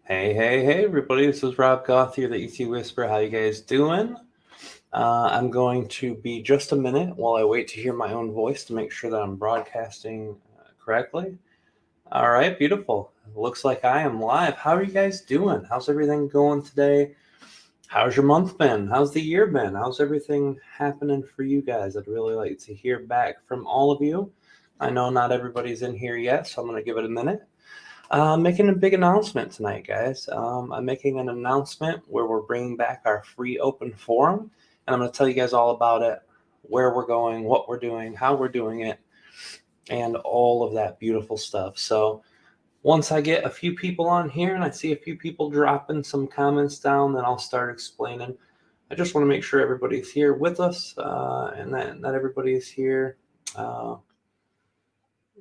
Hey, everybody. This is Rob Gauthier, the ET Whisperer. How you guys doing? I'm going to be just a minute while I wait to hear my own voice to make sure that I'm broadcasting correctly. All right, beautiful. Looks like I am live. How are you guys doing? How's everything going today? How's your month been? How's the year been? How's everything happening for you guys? I'd really like to hear back from all of you. I know not everybody's in here yet, so I'm going to give it a minute. I'm making a big announcement tonight, guys. I'm making an announcement where we're bringing back our free open forum, and I'm going to tell you guys all about it, where we're going, what we're doing, how we're doing it, and all of that beautiful stuff. So once I get a few people on here and I see a few people dropping some comments down, then I'll start explaining. I just want to make sure everybody's here with us and that everybody's here.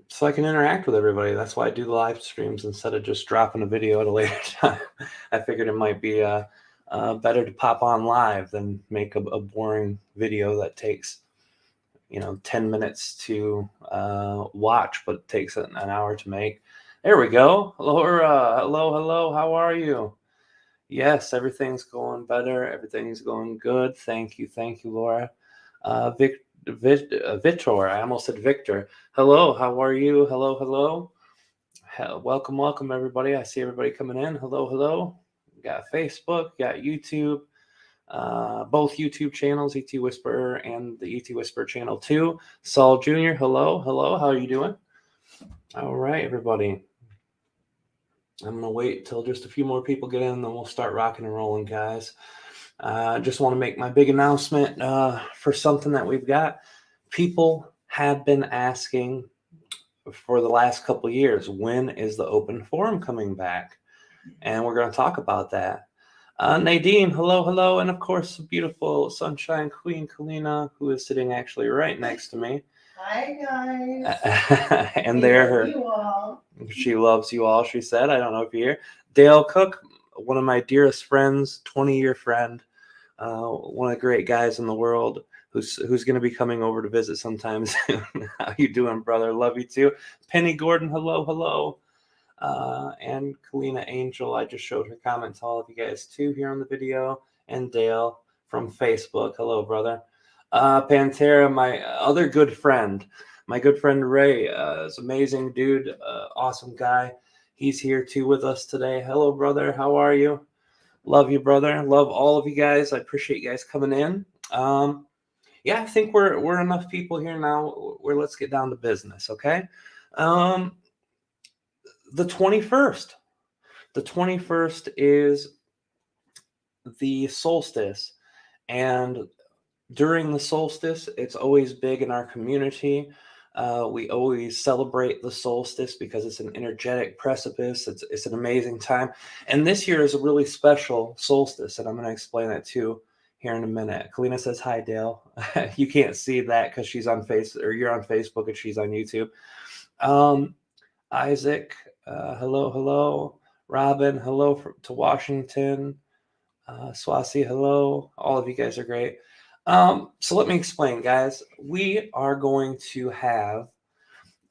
So I can interact with everybody. That's why I do the live streams instead of just dropping a video at a later time. I figured it might be better to pop on live than make a boring video that takes 10 minutes to watch, but takes an hour to make. There we go. Laura, hello. How are you? Yes, everything's going better. Everything's going good. Thank you, Laura. Victor, I almost said Victor. Hello, how are you? Hello. Welcome, everybody. I see everybody coming in. Hello. Got Facebook, got YouTube, both YouTube channels, ET Whisperer and the ET Whisperer channel 2. Saul Jr., hello. How are you doing? All right, everybody. I'm going to wait till just a few more people get in, then we'll start rocking and rolling, guys. Just want to make my big announcement for something that we've got. People have been asking for the last couple of years, when is the open forum coming back? And we're going to talk about that. Nadine, hello. And of course, beautiful Sunshine Queen Kalina, who is sitting actually right next to me. Hi, guys. And there you all. She loves you all, she said. I don't know if you're here. Dale Cook, one of my dearest friends, 20-year friend, one of the great guys in the world, who's going to be coming over to visit sometime soon. How you doing, brother? Love you too. Penny Gordon, hello. And Kalina Angell, I just showed her comments to all of you guys too here on the video. And Dale from Facebook, hello, brother. Pantera, my other good friend, my good friend Ray, is amazing dude, awesome guy. He's here too with us today. Hello, brother. How are you? Love you, brother. Love all of you guys. I appreciate you guys coming in. Yeah, I think we're enough people here now where let's get down to business, okay? The 21st. The 21st is the solstice, and during the solstice, it's always big in our community. We always celebrate the solstice because it's an energetic precipice. It's an amazing time. And this year is a really special solstice, and I'm going to explain that too here in a minute. Kalina says, hi, Dale. You can't see that because she's on you're on Facebook and she's on YouTube. Isaac, hello. Robin, hello to Washington. Swasi, hello. All of you guys are great. So let me explain, guys. We are going to have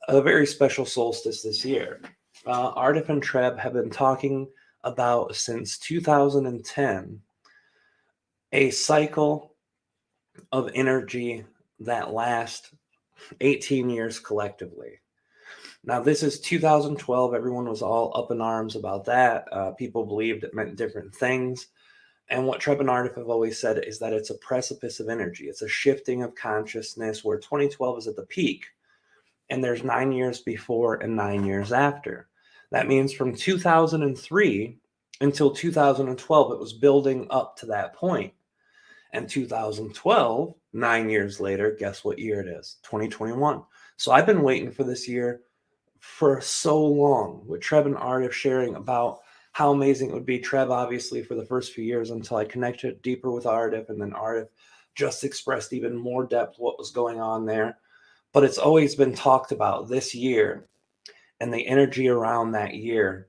a very special solstice this year. Aridif and Treb have been talking about since 2010 a cycle of energy that lasts 18 years collectively. Now, this is 2012. Everyone was all up in arms about that. People believed it meant different things. And what Treb and Aridif have always said is that it's a precipice of energy. It's a shifting of consciousness where 2012 is at the peak, and there's 9 years before and 9 years after. That means from 2003 until 2012, it was building up to that point. And 2012, 9 years later, guess what year it is? 2021. So I've been waiting for this year for so long, with Treb and Aridif sharing about how amazing it would be. Treb, obviously, for the first few years until I connected deeper with Aridif, and then Aridif just expressed even more depth what was going on there. But it's always been talked about this year and the energy around that year.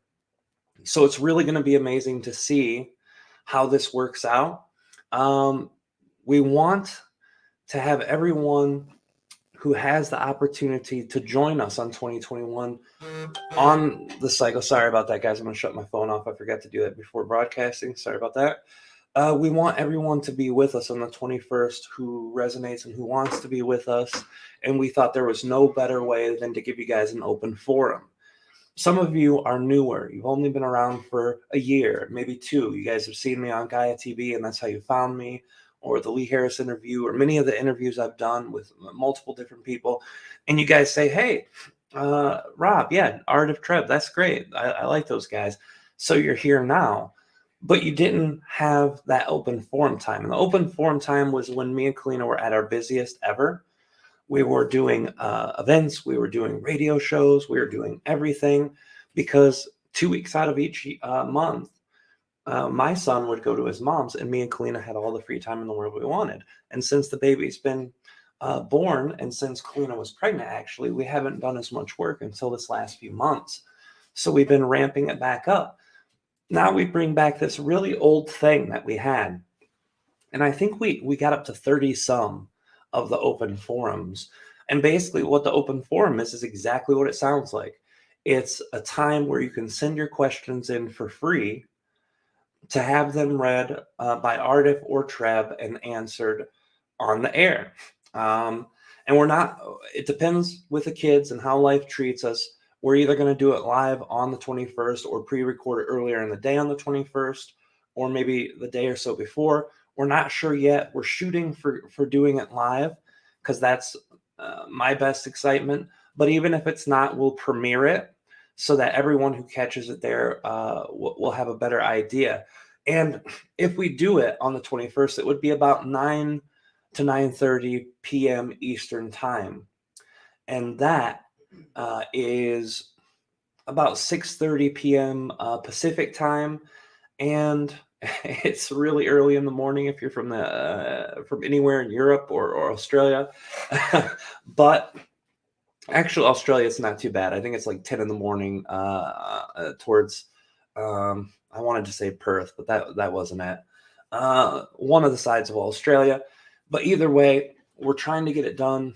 So it's really going to be amazing to see how this works out. We want to have everyone who has the opportunity to join us on 2021 on the cycle. Sorry about that, guys. I'm going to shut my phone off. I forgot to do that before broadcasting. Sorry about that. We want everyone to be with us on the 21st who resonates and who wants to be with us. And we thought there was no better way than to give you guys an open forum. Some of you are newer. You've only been around for a year, maybe 2. You guys have seen me on Gaia TV, and that's how you found me, or the Lee Harris interview, or many of the interviews I've done with multiple different people. And you guys say, hey, Rob, yeah, Aridif, Treb, that's great. I like those guys. So you're here now. But you didn't have that open forum time. And the open forum time was when me and Kalina were at our busiest ever. We were doing events, we were doing radio shows, we were doing everything, because 2 weeks out of each month, my son would go to his mom's, and me and Kalina had all the free time in the world we wanted. And since the baby's been born, and since Kalina was pregnant, actually, we haven't done as much work until this last few months. So we've been ramping it back up. Now we bring back this really old thing that we had. And I think we got up to 30 some of the open forums. And basically what the open forum is exactly what it sounds like. It's a time where you can send your questions in for free to have them read by Aridif or Treb and answered on the air. And it depends with the kids and how life treats us. We're either going to do it live on the 21st or pre-record it earlier in the day on the 21st, or maybe the day or so before. We're not sure yet. We're shooting for doing it live, because that's my best excitement. But even if it's not, we'll premiere it so that everyone who catches it there will have a better idea. And if we do it on the 21st, it would be about 9 to 9:30 p.m. Eastern time. And that is about 6:30 p.m. Pacific time. And it's really early in the morning if you're from anywhere in Europe or Australia. But actually, Australia, it's not too bad. I think it's like 10 in the morning towards, I wanted to say Perth, but that wasn't it. One of the sides of Australia. But either way, we're trying to get it done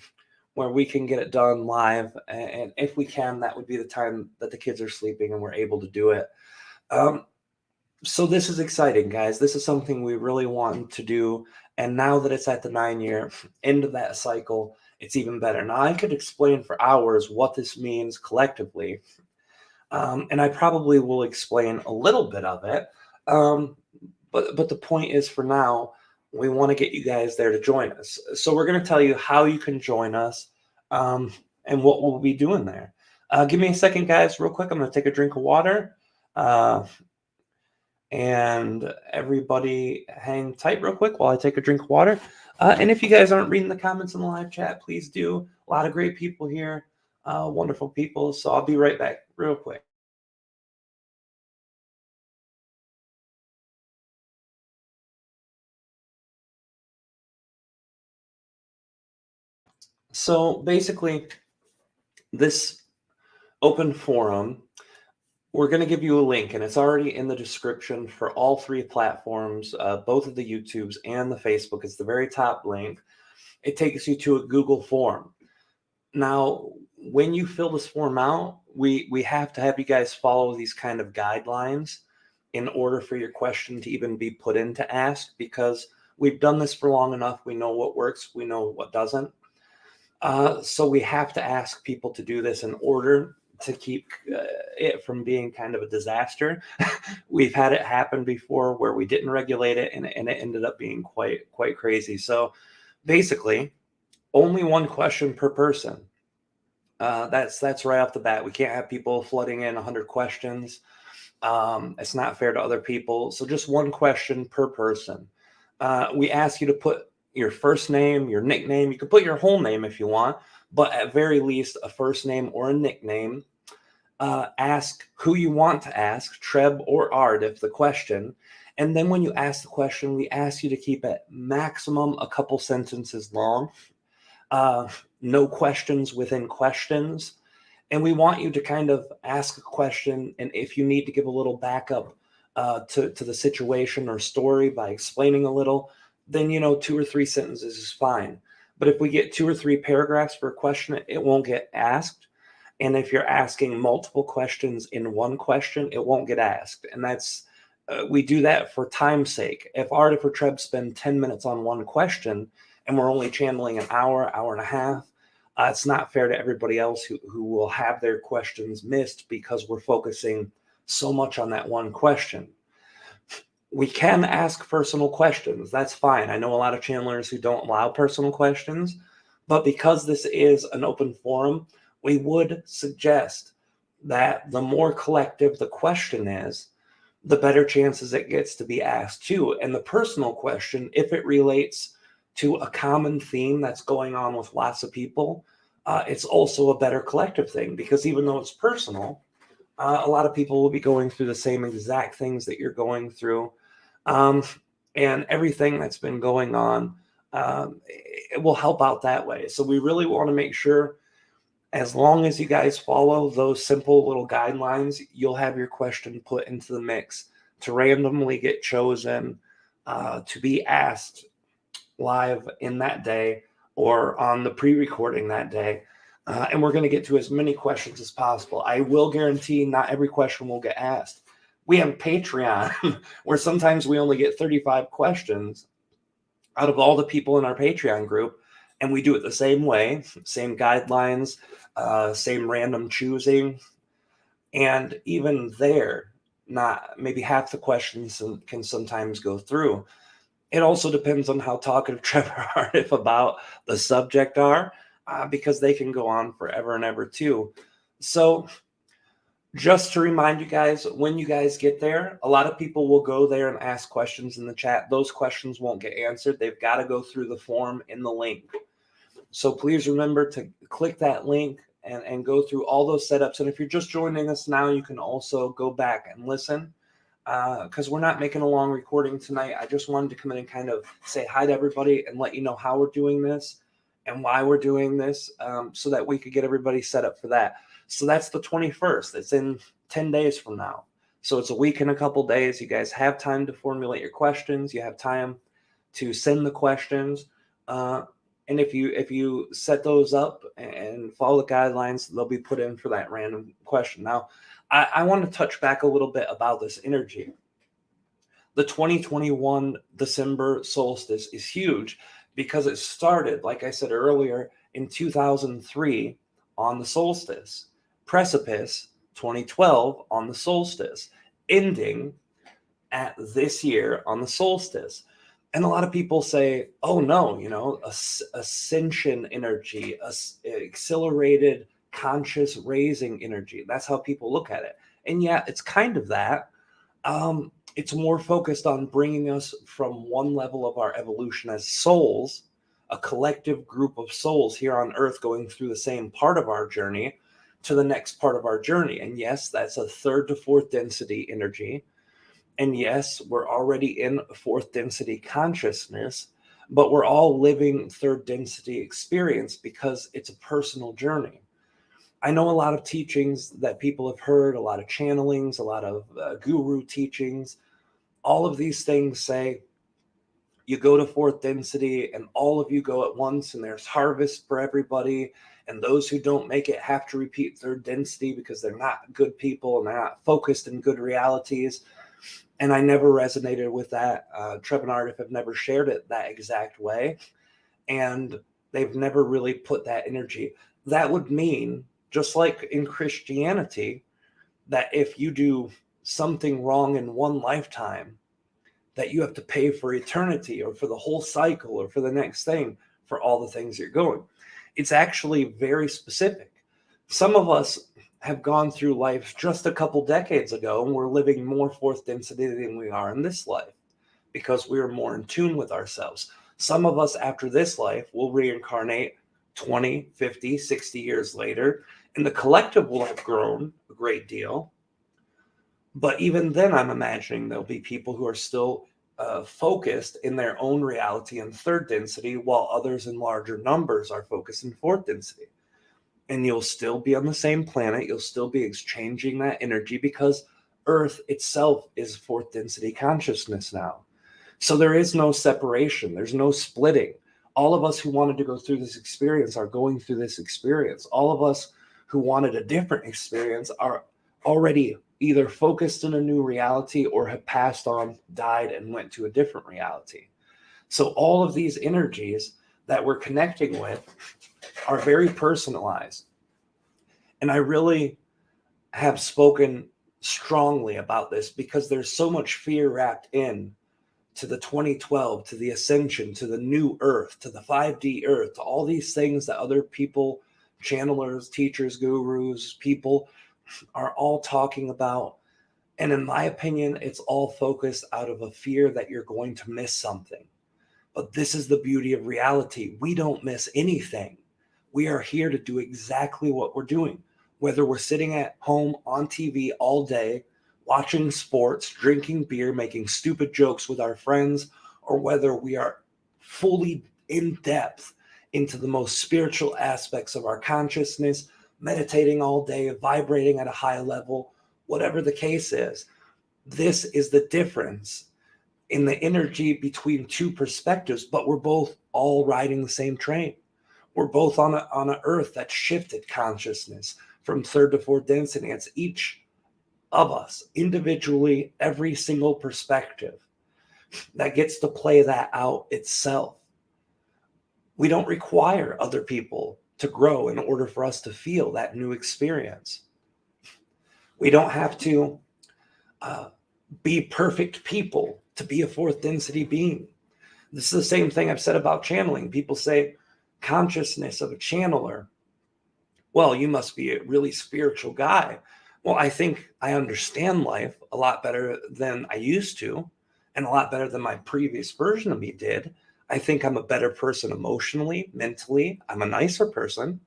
where we can get it done live. And if we can, that would be the time that the kids are sleeping and we're able to do it. So this is exciting, guys. This is something we really want to do. And now that it's at the 9-year end of that cycle, it's even better. Now, I could explain for hours what this means collectively. And I probably will explain a little bit of it. But the point is, for now, we want to get you guys there to join us. So we're going to tell you how you can join us and what we'll be doing there. Give me a second, guys, real quick. I'm going to take a drink of water. And everybody hang tight real quick while I take a drink of water. And if you guys aren't reading the comments in the live chat, please do. A lot of great people here, wonderful people. So I'll be right back real quick. So basically, this open forum, we're going to give you a link, and it's already in the description for all 3 platforms, both of the YouTubes and the Facebook. It's the very top link. It takes you to a Google form. Now, when you fill this form out, we have to have you guys follow these kind of guidelines in order for your question to even be put in to ask, because we've done this for long enough. We know what works. We know what doesn't. So we have to ask people to do this in order to keep it from being kind of a disaster. We've had it happen before where we didn't regulate it, and it ended up being quite crazy. So basically, only 1 question per person. That's right off the bat. We can't have people flooding in 100 questions. It's not fair to other people. So just 1 question per person. We ask you to put your first name, your nickname. You can put your whole name if you want, but at very least a first name or a nickname. Ask who you want to ask, Treb or Aridif, the question. And then when you ask the question, we ask you to keep it maximum a couple sentences long. No questions within questions. And we want you to kind of ask a question, and if you need to give a little backup to the situation or story by explaining a little, then 2 or 3 sentences is fine. But if we get 2 or 3 paragraphs for a question, it won't get asked. And if you're asking multiple questions in one question, it won't get asked. And that's, we do that for time's sake. If Aridif or Treb spend 10 minutes on one question and we're only channeling an hour, hour and a half, it's not fair to everybody else who will have their questions missed because we're focusing so much on that one question. We can ask personal questions. That's fine. I know a lot of channelers who don't allow personal questions, but because this is an open forum, we would suggest that the more collective the question is, the better chances it gets to be asked too. And the personal question, if it relates to a common theme that's going on with lots of people, it's also a better collective thing, because even though it's personal, a lot of people will be going through the same exact things that you're going through. And everything that's been going on, it will help out that way. So we really want to make sure, as long as you guys follow those simple little guidelines, you'll have your question put into the mix to randomly get chosen to be asked live in that day or on the pre-recording that day. And we're going to get to as many questions as possible. I will guarantee not every question will get asked. We have Patreon where sometimes we only get 35 questions out of all the people in our Patreon group. And we do it the same way, same guidelines, same random choosing. And even there, not maybe half the questions can sometimes go through. It also depends on how talkative Trevor Aridif about the subject are, because they can go on forever and ever too. So just to remind you guys, when you guys get there, a lot of people will go there and ask questions in the chat. Those questions won't get answered. They've got to go through the form in the link. So please remember to click that link and go through all those setups. And if you're just joining us now, you can also go back and listen, because we're not making a long recording tonight. I just wanted to come in and kind of say hi to everybody and let you know how we're doing this and why we're doing this, so that we could get everybody set up for that. So that's the 21st. It's in 10 days from now. So it's a week and a couple days. You guys have time to formulate your questions. You have time to send the questions. And if you set those up and follow the guidelines, they'll be put in for that random question. Now, I want to touch back a little bit about this energy. The 2021 December solstice is huge because it started, like I said earlier, in 2003 on the solstice. Precipice 2012 on the solstice, ending at this year on the solstice. And a lot of people say, oh no, ascension energy, accelerated conscious raising energy. That's how people look at it. And yeah, it's kind of that. It's more focused on bringing us from one level of our evolution as souls, a collective group of souls here on Earth going through the same part of our journey, to the next part of our journey. And yes, that's a third to fourth density energy. And yes, we're already in fourth density consciousness, but we're all living third density experience because it's a personal journey. I know a lot of teachings that people have heard, a lot of channelings, a lot of guru teachings. All of these things say you go to fourth density and all of you go at once and there's harvest for everybody. And those who don't make it have to repeat third density because they're not good people and they're not focused in good realities. And I never resonated with that. Treb and Aridif have never shared it that exact way. And they've never really put that energy. That would mean, just like in Christianity, that if you do something wrong in one lifetime, that you have to pay for eternity or for the whole cycle or for the next thing for all the things you're going. It's actually very specific. Some of us have gone through life just a couple decades ago and we're living more fourth density than we are in this life because we're more in tune with ourselves. Some of us after this life will reincarnate 20, 50, 60 years later, and the collective will have grown a great deal. But even then, I'm imagining there'll be people who are still focused in their own reality in third density, while others in larger numbers are focused in fourth density. And you'll still be on the same planet. You'll still be exchanging that energy because Earth itself is fourth density consciousness now. So there is no separation. There's no splitting. All of us who wanted to go through this experience are going through this experience. All of us who wanted a different experience are already either focused in a new reality or have passed on, died, and went to a different reality. So all of these energies that we're connecting with are very personalized. And I really have spoken strongly about this because there's so much fear wrapped in to the 2012, to the ascension, to the new earth, to the 5D earth, to all these things that other people, channelers, teachers, gurus, people are all talking about. And in my opinion, it's all focused out of a fear that you're going to miss something. But this is the beauty of reality. We don't miss anything. We are here to do exactly what we're doing. Whether we're sitting at home on TV all day, watching sports, drinking beer, making stupid jokes with our friends, or whether we are fully in depth into the most spiritual aspects of our consciousness, meditating all day, vibrating at a high level, whatever the case is, this is the difference in the energy between two perspectives, but we're both all riding the same train. We're both on a earth that shifted consciousness from third to fourth density. It's each of us individually, every single perspective that gets to play that out itself. We don't require other people to grow in order for us to feel that new experience. We don't have to be perfect people to be a fourth density being. This is the same thing I've said about channeling. People say consciousness of a channeler. Well, you must be a really spiritual guy. Well, I think I understand life a lot better than I used to, and a lot better than my previous version of me did. I think I'm a better person emotionally, mentally. I'm a nicer person.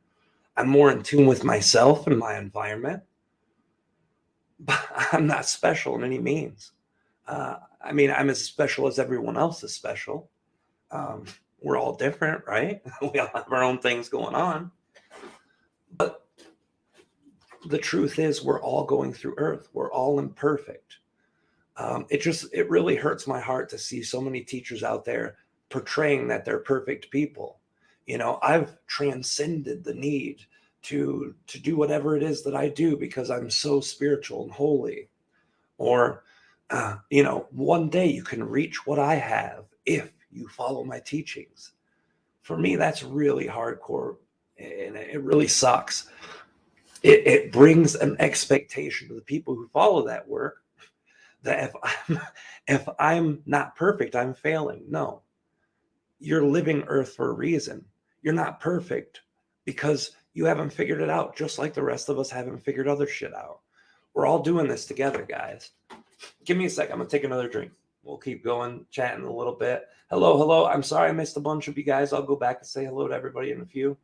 I'm more in tune with myself and my environment. But I'm not special in any means. I mean, I'm as special as everyone else is special. We're all different, right? We all have our own things going on. But the truth is, we're all going through Earth. We're all imperfect. It really hurts my heart to see so many teachers out there portraying that they're perfect people. You know, I've transcended the need to do whatever it is that I do because I'm so spiritual and holy. Or, one day you can reach what I have if you follow my teachings. For me, that's really hardcore, and it really sucks. It brings an expectation to the people who follow that work that if I'm not perfect, I'm failing. No, you're living Earth for a reason. You're not perfect because you haven't figured it out, just like the rest of us haven't figured other shit out. We're all doing this together, guys. Give me a sec. I'm going to take another drink. We'll keep going, chatting a little bit. Hello. I'm sorry I missed a bunch of you guys. I'll go back and say hello to everybody in a few.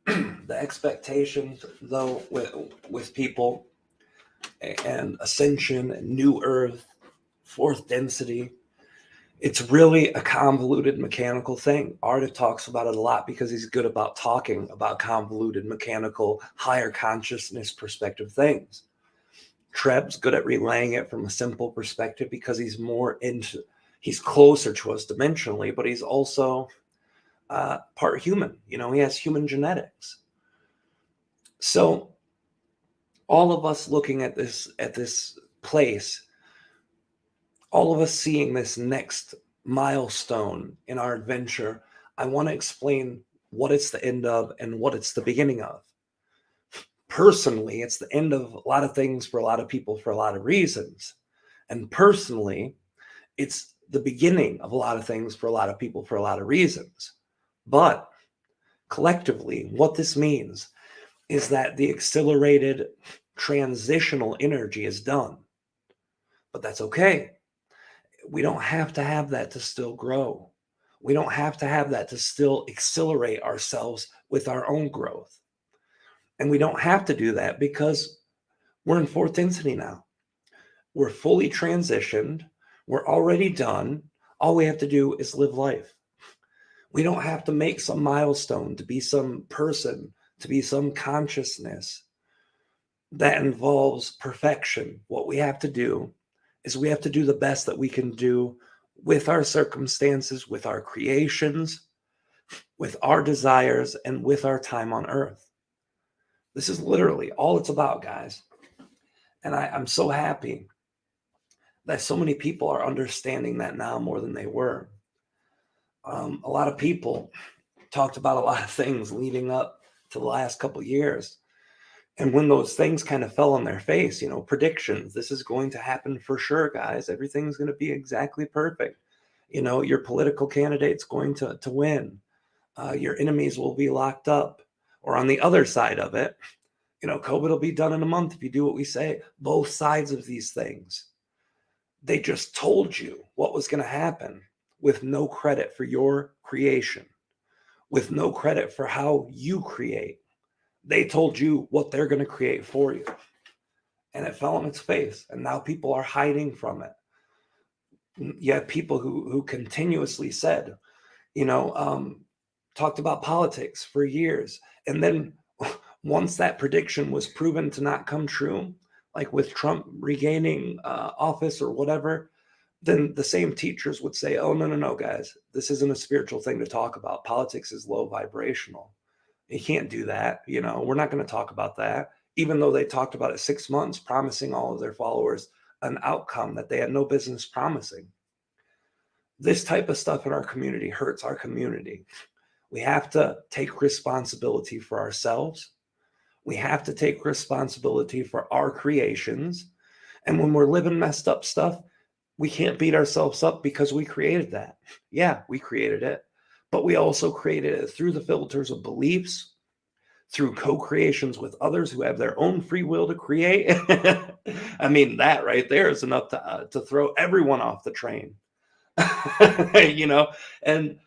The expectations, though, with people and ascension and new Earth, fourth density, it's really a convoluted mechanical thing. Aridif talks about it a lot because he's good about talking about convoluted mechanical higher consciousness perspective things. Treb's good at relaying it from a simple perspective because he's closer to us dimensionally, but he's also part human. You know, he has human genetics. So all of us looking at this place, all of us seeing this next milestone in our adventure, I want to explain what it's the end of and what it's the beginning of. Personally, it's the end of a lot of things for a lot of people for a lot of reasons. And personally, it's the beginning of a lot of things for a lot of people for a lot of reasons. But collectively, what this means is that the accelerated transitional energy is done. But that's okay. We don't have to have that to still grow. We don't have to have that to still accelerate ourselves with our own growth. And we don't have to do that because we're in fourth density now. We're fully transitioned. We're already done. All we have to do is live life. We don't have to make some milestone to be some person, to be some consciousness that involves perfection. What we have to do is we have to do the best that we can do with our circumstances, with our creations, with our desires, and with our time on earth. This is literally all it's about, guys. And I'm so happy that so many people are understanding that now more than they were. A lot of people talked about a lot of things leading up to the last couple of years. And when those things kind of fell on their face, predictions, this is going to happen for sure, guys. Everything's going to be exactly perfect. Your political candidate's going to win. Your enemies will be locked up. Or on the other side of it, COVID will be done in a month if you do what we say. Both sides of these things. They just told you what was going to happen with no credit for your creation, with no credit for how you create. They told you what they're going to create for you. And it fell on its face. And now people are hiding from it. You have people who continuously said, talked about politics for years. And then once that prediction was proven to not come true, like with Trump regaining office or whatever, then the same teachers would say, oh, no, guys, this isn't a spiritual thing to talk about. Politics is low vibrational. You can't do that. We're not going to talk about that. Even though they talked about it 6 months, promising all of their followers an outcome that they had no business promising. This type of stuff in our community hurts our community. We have to take responsibility for ourselves. We have to take responsibility for our creations. And when we're living messed up stuff, we can't beat ourselves up because we created that. Yeah, we created it. But we also created it through the filters of beliefs, through co-creations with others who have their own free will to create. I mean, that right there is enough to throw everyone off the train. And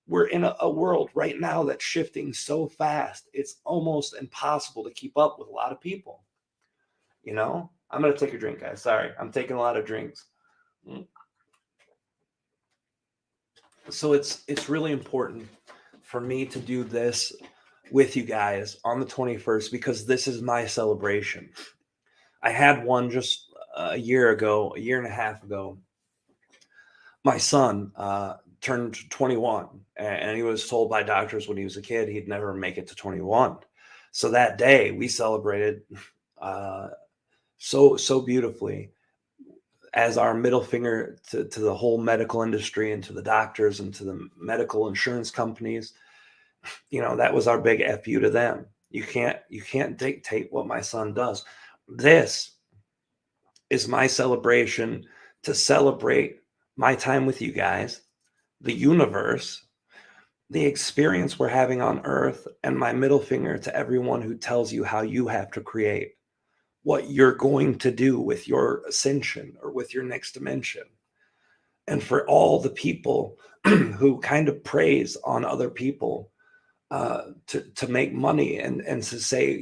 we're in a world right now that's shifting so fast, it's almost impossible to keep up with a lot of people. I'm going to take a drink, guys. Sorry, I'm taking a lot of drinks. So it's really important for me to do this with you guys on the 21st because this is my celebration. I had one just a year and a half ago. My son turned 21, and he was told by doctors when he was a kid he'd never make it to 21. So that day we celebrated so beautifully as our middle finger to the whole medical industry and to the doctors and to the medical insurance companies. That was our big FU to them. You can't dictate what my son does. This is my celebration to celebrate my time with you guys, the universe, the experience we're having on earth, and my middle finger to everyone who tells you how you have to create, what you're going to do with your ascension or with your next dimension. And for all the people who kind of praise on other people to make money and to say,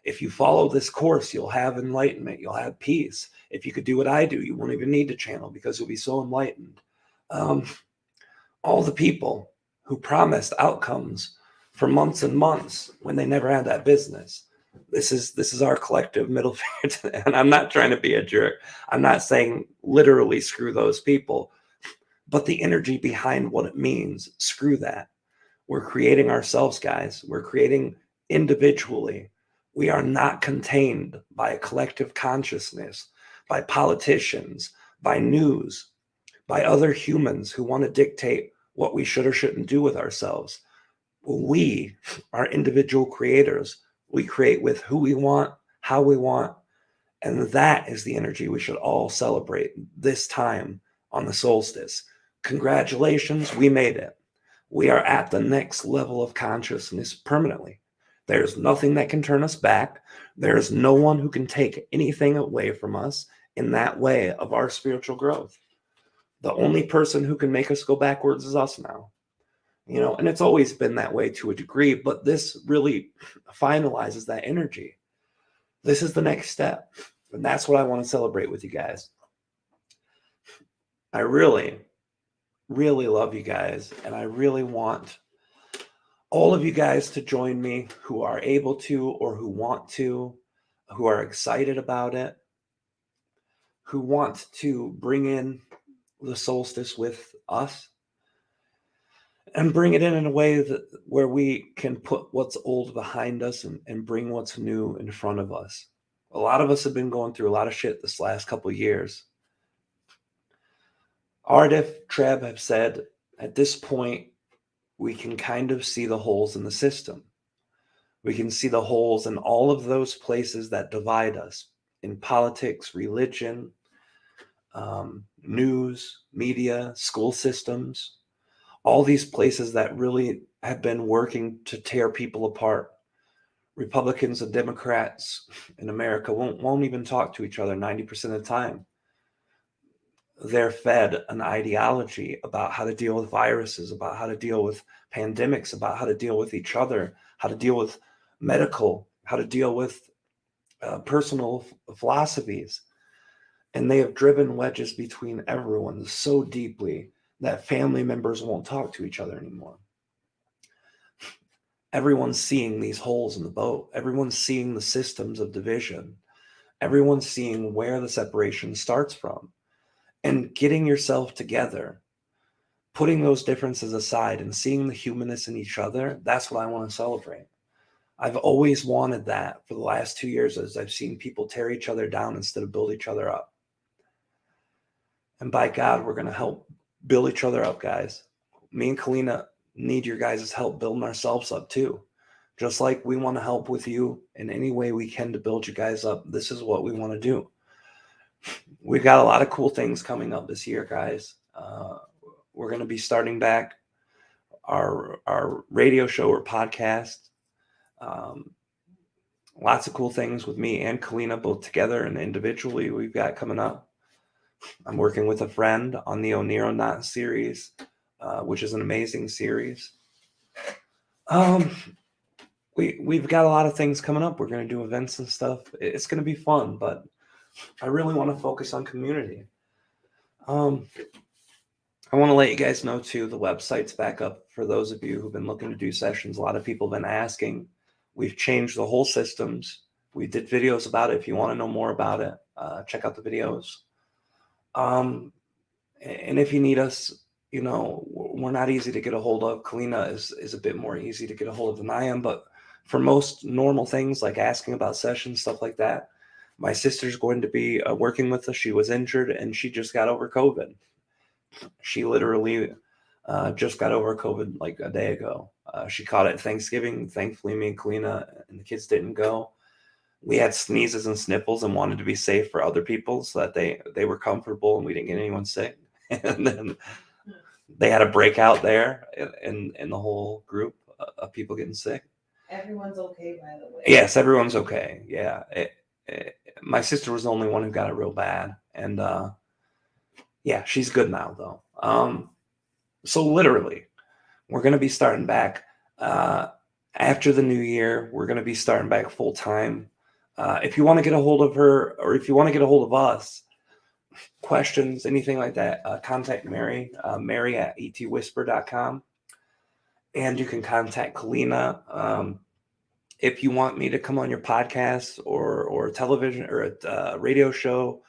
if you follow this course, you'll have enlightenment, you'll have peace. If you could do what I do, you won't even need to channel because you'll be so enlightened. All the people who promised outcomes for months and months when they never had that business. This is our collective middle finger. And I'm not trying to be a jerk. I'm not saying literally screw those people, but the energy behind what it means, screw that. We're creating ourselves, guys. We're creating individually. We are not contained by a collective consciousness, by politicians, by news, by other humans who want to dictate what we should or shouldn't do with ourselves. We are individual creators. We create with who we want, how we want, and that is the energy we should all celebrate this time on the solstice. Congratulations, we made it. We are at the next level of consciousness permanently. There's nothing that can turn us back. There's no one who can take anything away from us in that way of our spiritual growth. The only person who can make us go backwards is us now. And it's always been that way to a degree, but this really finalizes that energy. This is the next step. And that's what I want to celebrate with you guys. I really, really love you guys. And I really want all of you guys to join me who are able to or who want to, who are excited about it, who want to bring in the solstice with us and bring it in a way that where we can put what's old behind us and bring what's new in front of us. A lot of us have been going through a lot of shit this last couple of years. Aridif, Treb have said at this point, we can kind of see the holes in the system. We can see the holes in all of those places that divide us in politics, religion, news, media, school systems, all these places that really have been working to tear people apart. Republicans and Democrats in America won't even talk to each other 90% of the time. They're fed an ideology about how to deal with viruses, about how to deal with pandemics, about how to deal with each other, how to deal with medical, how to deal with personal philosophies. And they have driven wedges between everyone so deeply that family members won't talk to each other anymore. Everyone's seeing these holes in the boat. Everyone's seeing the systems of division. Everyone's seeing where the separation starts from. And getting yourself together, putting those differences aside and seeing the humanness in each other, that's what I want to celebrate. I've always wanted that for the last 2 years as I've seen people tear each other down instead of build each other up. And by God, we're going to help build each other up, guys. Me and Kalina need your guys' help building ourselves up too. Just like we want to help with you in any way we can to build you guys up. This is what we want to do. We've got a lot of cool things coming up this year, guys. We're going to be starting back our radio show or podcast. Lots of cool things with me and Kalina, both together and individually, we've got coming up. I'm working with a friend on the Oneronaut series, which is an amazing series. We've got a lot of things coming up. We're going to do events and stuff. It's going to be fun, but I really want to focus on community. I want to let you guys know too, the website's back up for those of you who've been looking to do sessions. A lot of people have been asking. We've changed the whole systems. We did videos about it. If you want to know more about it, check out the videos. And if you need us, you know, we're not easy to get a hold of. Kalina is a bit more easy to get a hold of than I am, but for most normal things like asking about sessions, stuff like that, my sister's going to be working with us. She was injured and she just got over COVID. She literally just got over COVID like a day ago. She caught it Thanksgiving. Thankfully, me and Kalina and the kids didn't go. We had sneezes and sniffles and wanted to be safe for other people so that they were comfortable and we didn't get anyone sick. And then they had a breakout there in the whole group of people getting sick. Everyone's okay, by the way. Yes, everyone's okay. Yeah. My sister was the only one who got it real bad. And yeah, she's good now, though. So literally, we're going to be starting back after the new year. We're going to be starting back full time. If you want to get a hold of her or if you want to get a hold of us, questions, anything like that, contact Mary, Mary at etwhisper.com. And you can contact Kalina. If you want me to come on your podcast or television or a radio show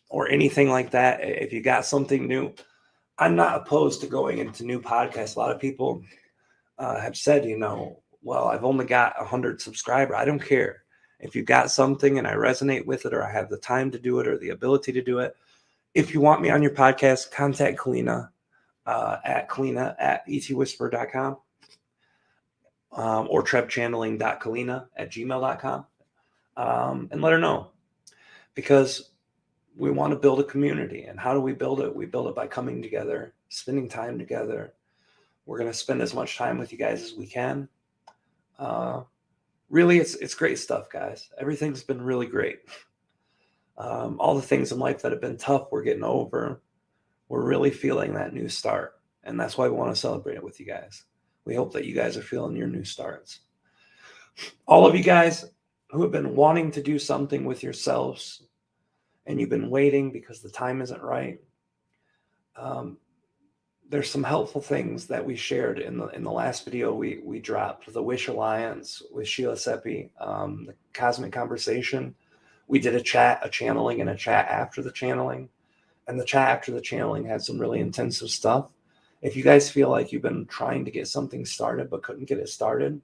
or anything like that, if you got something new, I'm not opposed to going into new podcasts. A lot of people have said, you know, well, I've only got 100 subscribers. I don't care. If you got something and I resonate with it or I have the time to do it or the ability to do it, if you want me on your podcast, contact Kalina at etwhisper.com or trebchanneling.kalina@gmail.com and let her know. Because we want to build a community. And how do we build it? We build it by coming together, spending time together. We're going to spend as much time with you guys as we can. Really, it's great stuff, guys. Everything's been really great. All the things in life that have been tough, we're getting over. We're really feeling that new start. And that's why we want to celebrate it with you guys. We hope that you guys are feeling your new starts. All of you guys who have been wanting to do something with yourselves and you've been waiting because the time isn't right. There's some helpful things that we shared in the last video we dropped. The Wish Alliance with Sheila Seppi, the Cosmic Conversation. We did a channeling and a chat after the channeling. And the chat after the channeling had some really intensive stuff. If you guys feel like you've been trying to get something started but couldn't get it started,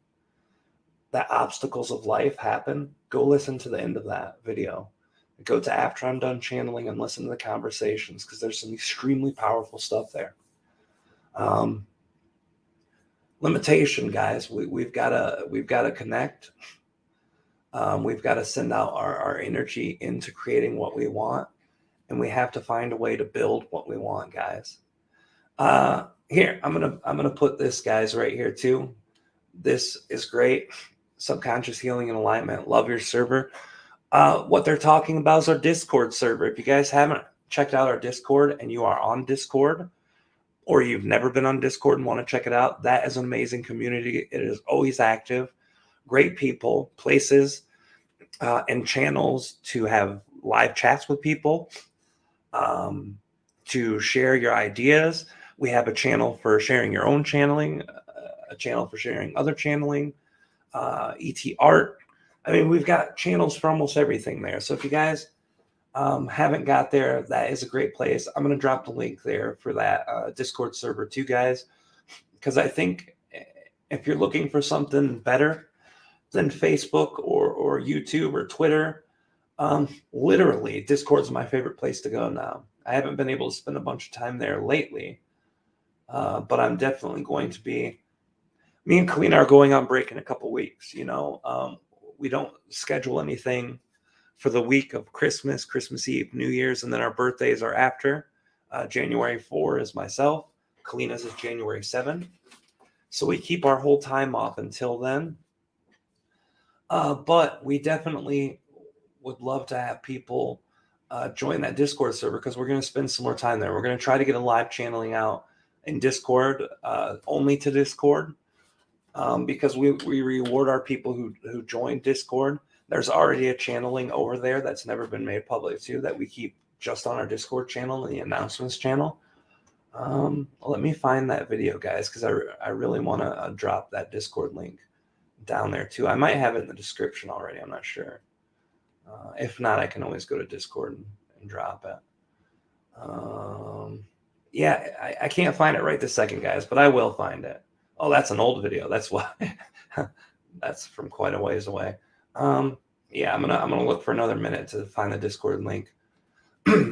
that obstacles of life happen, go listen to the end of that video. Go to after I'm done channeling and listen to the conversations, because there's some extremely powerful stuff there. Limitation, guys. We've got to connect. We've got to send out our energy into creating what we want, and we have to find a way to build what we want, guys. Here, I'm gonna put this, guys, right here too. This is great. Subconscious healing and alignment. Love your server. What they're talking about is our Discord server. If you guys haven't checked out our Discord and you are on Discord, or you've never been on Discord and want to check it out, that is an amazing community. It is always active. Great people, places, and channels to have live chats with people, to share your ideas. We have a channel for sharing your own channeling, a channel for sharing other channeling, ET art. I mean, we've got channels for almost everything there. So if you guys haven't got there, that is a great place. I'm going to drop the link there for that Discord server too, guys, because I think if you're looking for something better than Facebook or YouTube or Twitter, literally Discord's my favorite place to go now. I haven't been able to spend a bunch of time there lately, but I'm definitely going to be. Me and Kalina are going on break in a couple weeks. You know, we don't schedule anything for the week of Christmas, Christmas Eve, New Year's, and then our birthdays are after. January 4 is myself. Kalina's is January 7. So we keep our whole time off until then. But we definitely would love to have people join that Discord server, because we're going to spend some more time there. We're going to try to get a live channeling out in Discord, only to Discord, because we reward our people who join Discord. There's already a channeling over there that's never been made public too, that we keep just on our Discord channel, the announcements channel. Let me find that video, guys, because I really want to drop that Discord link down there too. I might have it in the description already. I'm not sure. If not, I can always go to Discord and drop it. Yeah, I can't find it right this second, guys, but I will find it. Oh, that's an old video. That's why. That's from quite a ways away. Yeah, I'm gonna look for another minute to find the Discord link.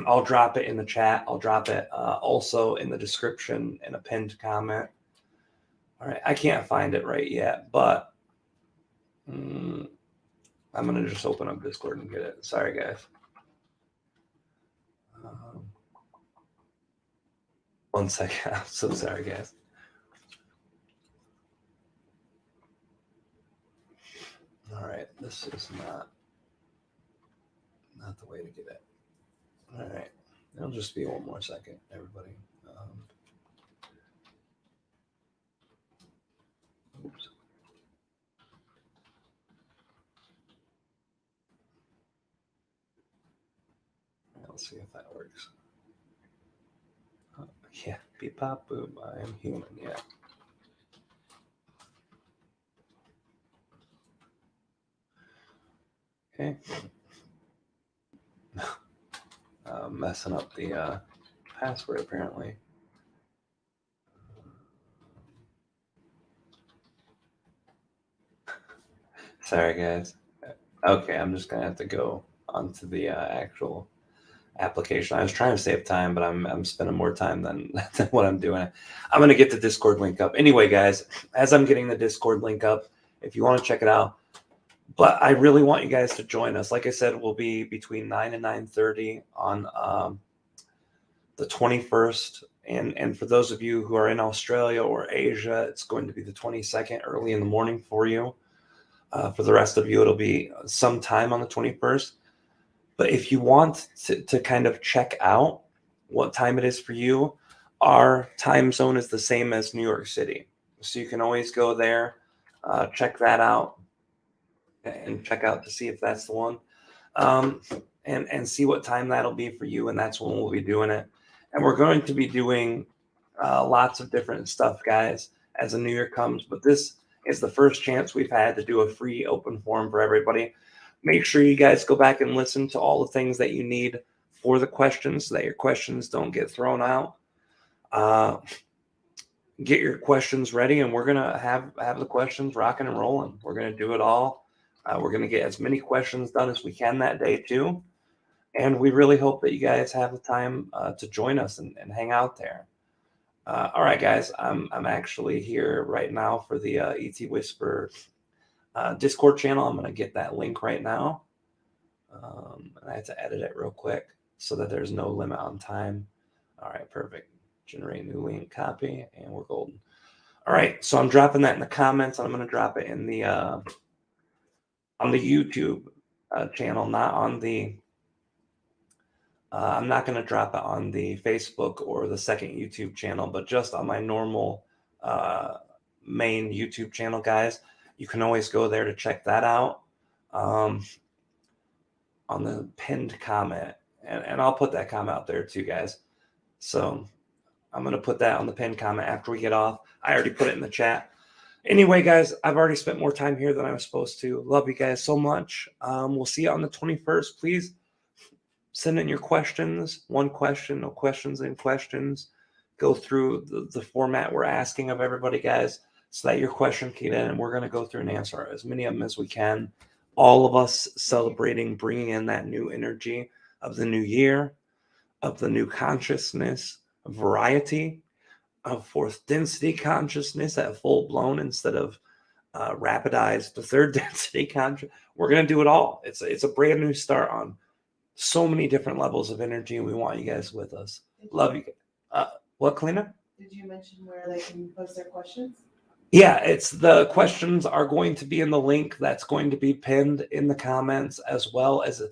I'll drop it in the chat. I'll drop it also in the description in a pinned comment. All right, I can't find it right yet, but I'm gonna just open up Discord and get it. Sorry, guys. One second. I'm so sorry, guys. All right, this is not the way to get it. All right, it'll just be one more second, everybody. Oops. Let's see if that works. Yeah, beep pop boom. I am human. Yeah. Okay. Messing up the password apparently. Sorry, guys. Okay, I'm just gonna have to go onto the actual application. I was trying to save time, but I'm spending more time than what I'm doing. I'm gonna get the Discord link up. Anyway, guys, as I'm getting the Discord link up, if you want to check it out. But I really want you guys to join us. Like I said, we'll be between 9 and 9:30 on the 21st. And for those of you who are in Australia or Asia, it's going to be the 22nd, early in the morning for you. For the rest of you, it'll be sometime on the 21st. But if you want to kind of check out what time it is for you, our time zone is the same as New York City. So you can always go there, check that out, and check out to see if that's the one, and see what time that'll be for you. And that's when we'll be doing it. And we're going to be doing lots of different stuff, guys, as the new year comes. But this is the first chance we've had to do a free open forum for everybody. Make sure you guys go back and listen to all the things that you need for the questions so that your questions don't get thrown out. Get your questions ready, and we're gonna have the questions rocking and rolling. We're gonna do it all. We're gonna get as many questions done as we can that day too, and we really hope that you guys have the time to join us and hang out there. All right, guys, I'm actually here right now for the ET Whisper Discord channel. I'm gonna get that link right now. I have to edit it real quick so that there's no limit on time. All right, perfect. Generate new link, copy, and we're golden. All right, so I'm dropping that in the comments. I'm going to drop it in the on the YouTube channel, not on the. I'm not going to drop it on the Facebook or the second YouTube channel, but just on my normal main YouTube channel, guys. You can always go there to check that out on the pinned comment, and I'll put that comment out there too, guys. So I'm going to put that on the pinned comment after we get off. I already put it in the chat. Anyway, guys, I've already spent more time here than I was supposed to. Love you guys so much. We'll see you on the 21st. Please send in your questions. One question, no questions and questions. Go through the format we're asking of everybody, guys, so that your question can get in, and we're going to go through and answer as many of them as we can. All of us celebrating, bringing in that new energy of the new year, of the new consciousness, variety of fourth density consciousness at full blown instead of rapidized the third density conscious. We're going to do it all. It's a brand new start on so many different levels of energy. We want you guys with us. Love you. What, Kalina? Did you mention where they can post their questions? Yeah, it's the questions are going to be in the link that's going to be pinned in the comments as well as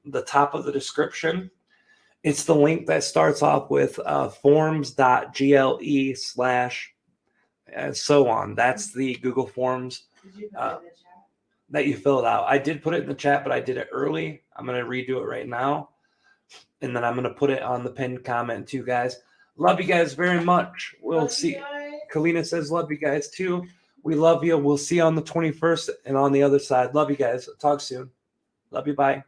the top of the description. It's the link that starts off with forms.gle/ so on. That's the Google Forms Did you put it in the chat? that you fill it out. I did put it in the chat, but I did it early. I'm going to redo it right now. And then I'm going to put it on the pinned comment too, guys. Love you guys very much. We'll see. Kalina says love you guys too. We love you. We'll see you on the 21st and on the other side. Love you guys. Talk soon. Love you. Bye.